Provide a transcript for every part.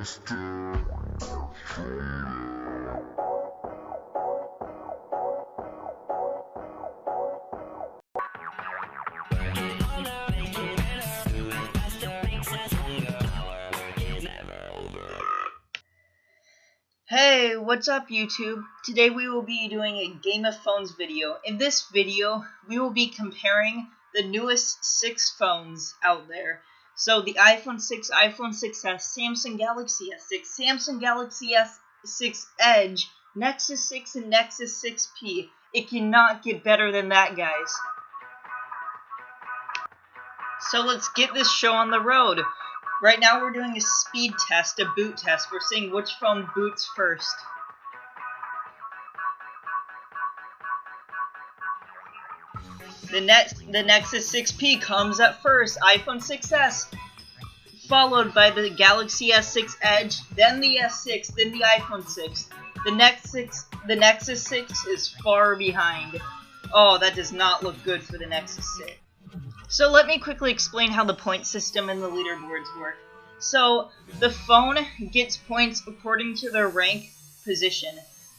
Hey, what's up YouTube? Today we will be doing a Game of Phones video. In this video, we will be comparing the newest 6 phones out there. So the iPhone 6, iPhone 6s, Samsung Galaxy S6, Samsung Galaxy S6 Edge, Nexus 6, and Nexus 6P. It cannot get better than that, guys. So let's get this show on the road. Right now we're doing a speed test, a boot test. We're seeing which phone boots first. The Nexus 6P comes up first, iPhone 6s, followed by the Galaxy S6 Edge, then the S6, then the iPhone 6. The Nexus 6 is far behind. Oh, that does not look good for the Nexus 6. So let me quickly explain how the point system and the leaderboards work. So the phone gets points according to their rank position.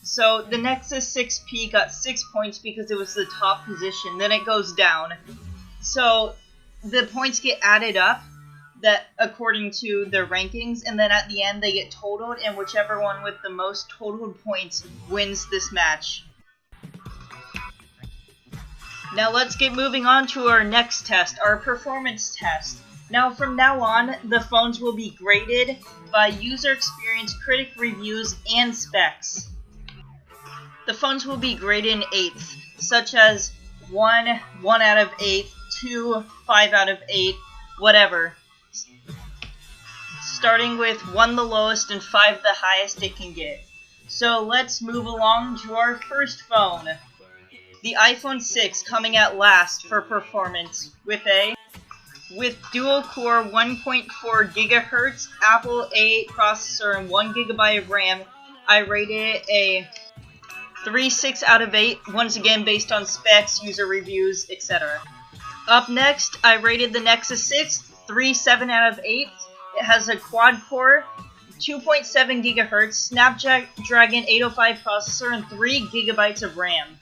So the Nexus 6P got 6 points because it was the top position. Then it goes down. So the points get added up that according to their rankings, and then at the end they get totaled, and whichever one with the most totaled points wins this match. Now let's get moving on to our next test, our performance test. Now from now on, the phones will be graded by user experience, critic reviews, and specs. The phones will be graded in 8ths, such as 1 out of 8, 2, 5 out of 8, whatever. Starting with 1 the lowest and 5 the highest it can get. So let's move along to our first phone. The iPhone 6 coming at last for performance with dual-core 1.4 GHz Apple A8 processor and 1 GB of RAM. I rated it a 3.6 out of 8, once again based on specs, user reviews, etc. Up next, I rated the Nexus 6 3.7 out of 8. It has a quad-core 2.7 GHz Snapdragon 805 processor and 3 GB of RAM.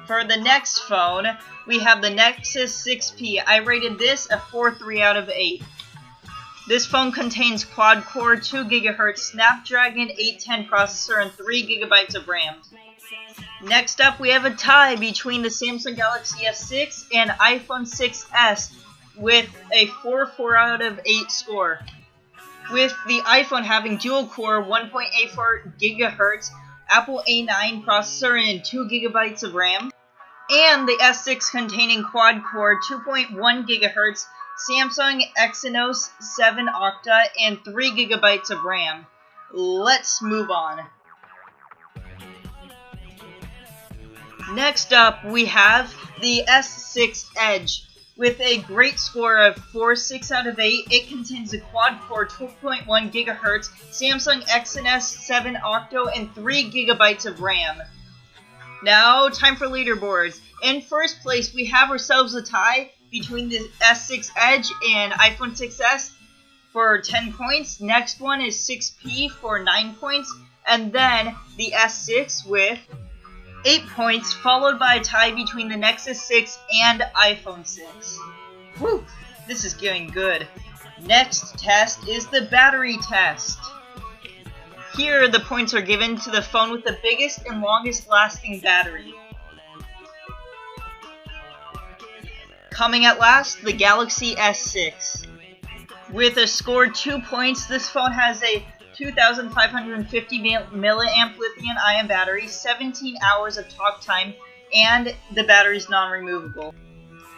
For the next phone, we have the Nexus 6P. I rated this a 4.3 out of 8. This phone contains quad-core 2 GHz Snapdragon 810 processor and 3 GB of RAM. Next up, we have a tie between the Samsung Galaxy S6 and iPhone 6s with a 4.4 out of 8 score. With the iPhone having dual-core 1.84 GHz Apple A9 processor and 2 GB of RAM, and the S6 containing quad-core 2.1 GHz Samsung Exynos 7 Octa and 3 GB of RAM. Let's move on. Next up, we have the S6 Edge. With a great score of 4.6 out of 8, it contains a quad-core 2.1 GHz Samsung Exynos 7 Octa and 3 GB of RAM. Now, time for leaderboards. In first place, we have ourselves a tie between the S6 Edge and iPhone 6s for 10 points. Next one is 6P for 9 points. And then the S6 with 8 points, followed by a tie between the Nexus 6 and iPhone 6. Whew, this is getting good. Next test is the battery test. Here, the points are given to the phone with the biggest and longest lasting battery. Coming at last, the Galaxy S6. With a score 2 points, this phone has a 2,550 milliamp lithium-ion battery, 17 hours of talk time, and the battery is non-removable.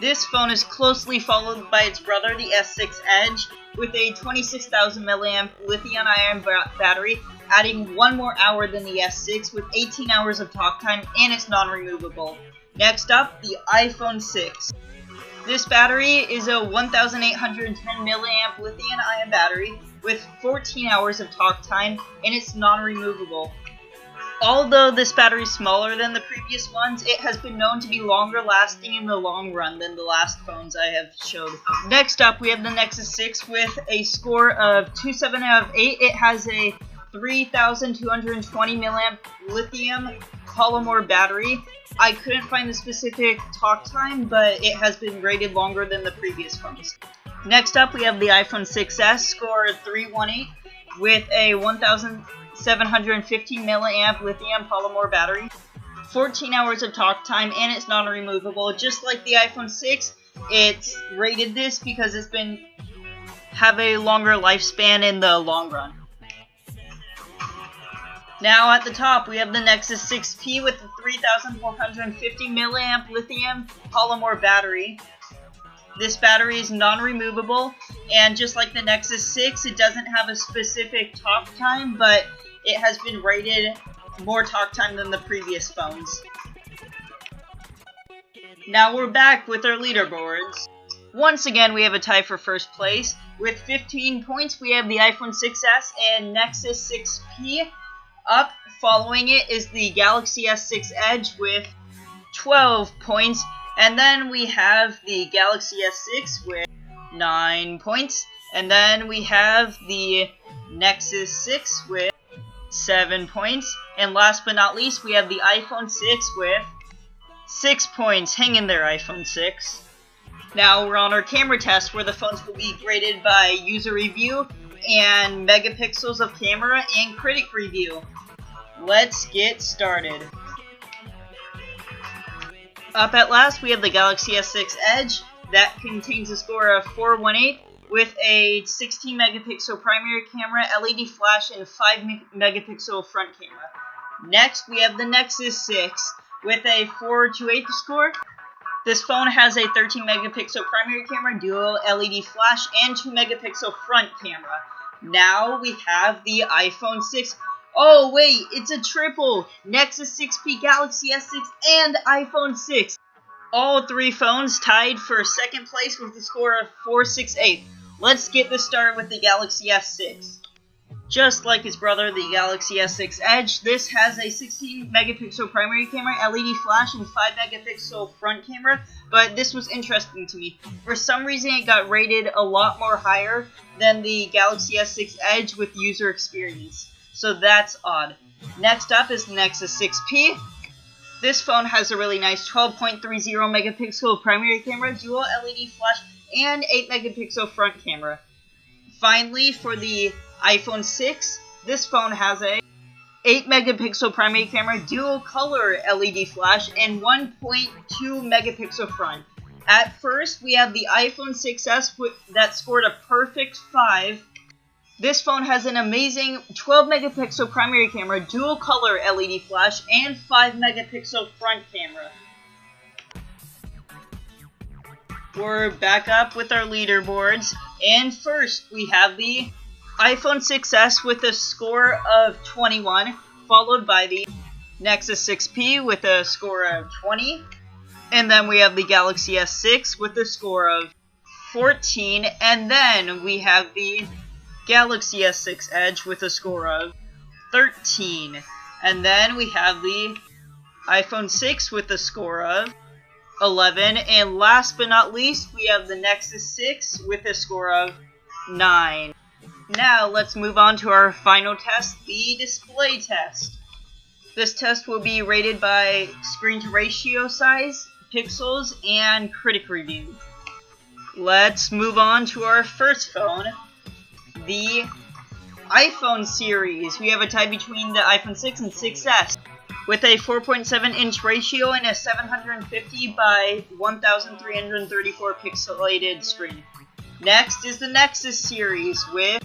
This phone is closely followed by its brother, the S6 Edge, with a 26,000 milliamp lithium-ion battery, adding 1 more hour than the S6 with 18 hours of talk time, and it's non-removable. Next up, the iPhone 6. This battery is a 1,810 milliamp lithium-ion battery with 14 hours of talk time, and it's non-removable. Although this battery is smaller than the previous ones, it has been known to be longer lasting in the long run than the last phones I have showed. Next up, we have the Nexus 6 with a score of 2.7 out of 8. It has a 3,220 milliamp lithium polymer battery. I couldn't find the specific talk time, but it has been rated longer than the previous phones. Next up, we have the iPhone 6s, score 318, with a 1,750 milliamp lithium polymer battery, 14 hours of talk time, and it's non-removable. Just like the iPhone 6, it's rated this because it's been have a longer lifespan in the long run. Now at the top, we have the Nexus 6P with a 3,450 milliamp lithium polymer battery. This battery is non-removable, and just like the Nexus 6, it doesn't have a specific talk time, but it has been rated more talk time than the previous phones. Now we're back with our leaderboards. Once again, we have a tie for first place. With 15 points, we have the iPhone 6s and Nexus 6P. Up following it is the Galaxy S6 Edge with 12 points. And then we have the Galaxy S6 with 9 points. And then we have the Nexus 6 with 7 points. And last but not least, we have the iPhone 6 with 6 points. Hang in there, iPhone 6. Now we're on our camera test where the phones will be graded by user review and megapixels of camera and critic review. Let's get started. Up at last, we have the Galaxy S6 Edge that contains a score of 418 with a 16 megapixel primary camera, LED flash, and 5 megapixel front camera. Next, we have the Nexus 6 with a 428 score. This phone has a 13 megapixel primary camera, dual LED flash, and 2 megapixel front camera. Now we have the iPhone 6. Oh wait, it's a triple! Nexus 6P, Galaxy S6, and iPhone 6. All three phones tied for second place with a score of 468. Let's get this started with the Galaxy S6. Just like its brother, the Galaxy S6 Edge, this has a 16 megapixel primary camera, LED flash, and 5 megapixel front camera, but this was interesting to me. For some reason, it got rated a lot more higher than the Galaxy S6 Edge with user experience, so that's odd. Next up is the Nexus 6P. This phone has a really nice 12.30 megapixel primary camera, dual LED flash, and 8 megapixel front camera. Finally, for the iPhone 6, this phone has a 8 megapixel primary camera, dual color LED flash, and 1.2 megapixel front. At first, we have the iPhone 6s that scored a perfect 5. This phone has an amazing 12 megapixel primary camera, dual color LED flash, and 5 megapixel front camera. We're back up with our leaderboards, and first we have the iPhone 6s with a score of 21, followed by the Nexus 6P with a score of 20, and then we have the Galaxy S6 with a score of 14, and then we have the Galaxy S6 Edge with a score of 13, and then we have the iPhone 6 with a score of 11, and last but not least, we have the Nexus 6 with a score of 9. Now, let's move on to our final test, the display test. This test will be rated by screen to ratio size, pixels, and critic review. Let's move on to our first phone, the iPhone series. We have a tie between the iPhone 6 and 6s. With a 4.7 inch ratio and a 750 by 1334 pixelated screen. Next is the Nexus series with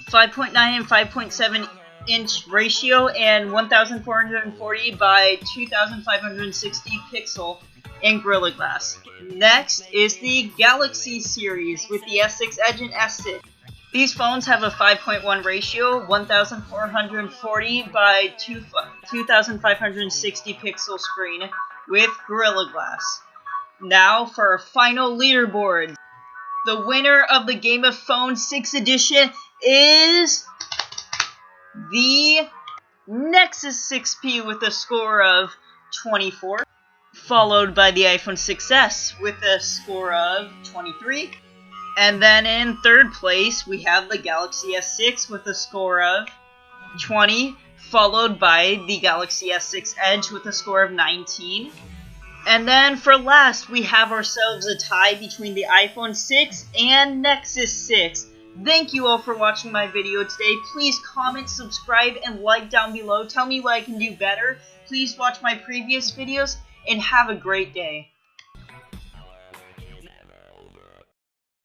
5.9 and 5.7 inch ratio and 1440 by 2560 pixel and Gorilla Glass. Next is the Galaxy series with the S6 Edge and S6. These phones have a 5.1 ratio, 1440 by 2560 pixel screen with Gorilla Glass. Now for our final leaderboard. The winner of the Game of Phones 6th edition is the Nexus 6P with a score of 24, followed by the iPhone 6s with a score of 23. And then in third place, we have the Galaxy S6 with a score of 20, followed by the Galaxy S6 Edge with a score of 19. And then for last, we have ourselves a tie between the iPhone 6 and Nexus 6. Thank you all for watching my video today. Please comment, subscribe, and like down below. Tell me what I can do better. Please watch my previous videos, and have a great day.